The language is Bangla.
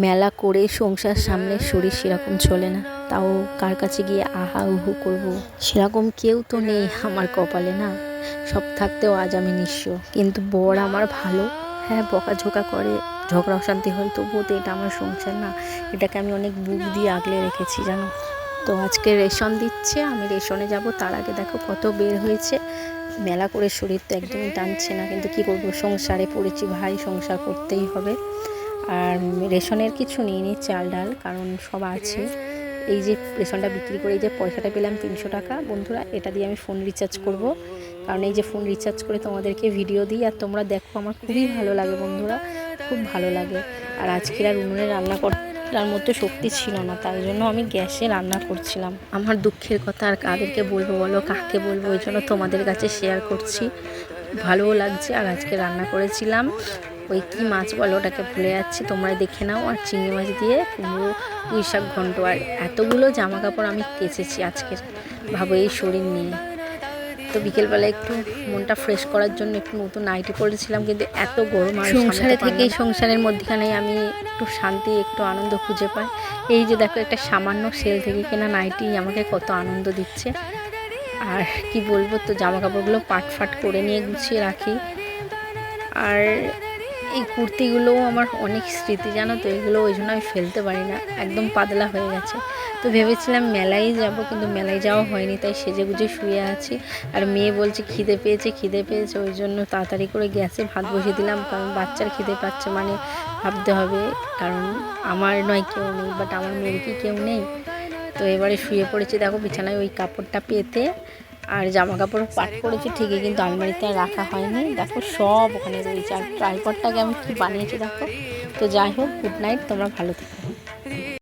মেলা করে সংসার সামনে শরীর সেরকম চলে না, তাও কার কাছে গিয়ে আহা উহু করব, সেরকম কেউ তো নেই আমার কপালে না। সব থাকতেও আজ আমি নিঃস্ব। কিন্তু বর আমার ভালো, হ্যাঁ বকাঝোকা করে, ঝগড়া অশান্তি হয়, তবুও তো এটা আমার সংসার না, এটাকে আমি অনেক বুক দিয়ে আগলে রেখেছি জানো। তো আজকে রেশন দিচ্ছে, আমি রেশনে যাব, তার আগে দেখো কত বের হয়েছে। মেলা করে শরীর তো একদমই টানছে না, কিন্তু কি করব, সংসারে পড়েছি ভাই, সংসার করতেই হবে। আর রেশনের কিছু নিইনি, চাল ডাল কারণ সব আছে। এই যে রেশনটা বিক্রি করে এই যে পয়সাটা পেলাম 300 টাকা বন্ধুরা, এটা দিয়ে আমি ফোন রিচার্জ করব। কারণ এই যে ফোন রিচার্জ করে তোমাদেরকে ভিডিও দিই আর তোমরা দেখো, আমার খুবই ভালো লাগে বন্ধুরা, খুব ভালো লাগে। আর আজকের আর উনুনে রান্না করার মতো শক্তি ছিল না, তাই জন্য আমি গ্যাসে রান্না করছিলাম। আমার দুঃখের কথা আর কাদেরকে বলবো বলো, কাকে বলবো, ওই জন্য তোমাদের কাছে শেয়ার করছি। ভালোও লাগছে। আর আজকে রান্না করেছিলাম ওই কি মাছ বলো, ওটাকে ভুলে যাচ্ছি, তোমরা দেখে নাও। আর চিংড়ি মাছ দিয়ে কুমড়ো পুঁই শাক ঘন্ট। আর এতগুলো জামা কাপড় আমি কেচেছি আজকের, ভাবো এই শরীর নিয়ে। তো বিকেলবেলা একটু মনটা ফ্রেশ করার জন্য একটু নতুন নাইটি পরেছিলাম, কিন্তু এত গরম আর সংসারে থেকে, সংসারের মধ্যখানে আমি একটু শান্তি একটু আনন্দ খুঁজে পাই। এই যে দেখো একটা সামান্য সেল থেকে কেনা নাইটি আমাকে কত আনন্দ দিচ্ছে। আর কি বলবো, তো জামা কাপড়গুলো পাট করে নিয়ে গুছিয়ে রাখি। আর এই কুর্তিগুলোও আমার অনেক স্মৃতি জানো তো, এগুলো ওই জন্য আমি ফেলতে পারি না, একদম পাতলা হয়ে গেছে। তো ভেবেছিলাম মেলায় যাব, কিন্তু মেলায় যাওয়া হয়নি, তাই সেজে গুজে শুয়ে আছি। আর মেয়ে বলছে খিদে পেয়েছে খিদে পেয়েছে, ওই জন্য তাড়াতাড়ি করে গ্যাসে ভাত বসিয়ে দিলাম। কারণ বাচ্চার খিদে পাচ্ছে মানে ভাবতে হবে, কারণ আমার নয় কেউ নেই, বাট আমার মেয়ের কি কেউ নেই। তো এবারে শুয়ে পড়েছি, দেখো বিছানায় ওই কাপড়টা পেতে। আর জামা কাপড় পাট করেছি ঠিকই, কিন্তু আলমারিতে রাখা হয়নি, দেখো সব ওখানে রয়েছে। আর ট্রাইপডটাকে আমি কি বানিয়েছি দেখো। তো যাই হোক, গুড নাইট, তোমরা ভালো থেকো।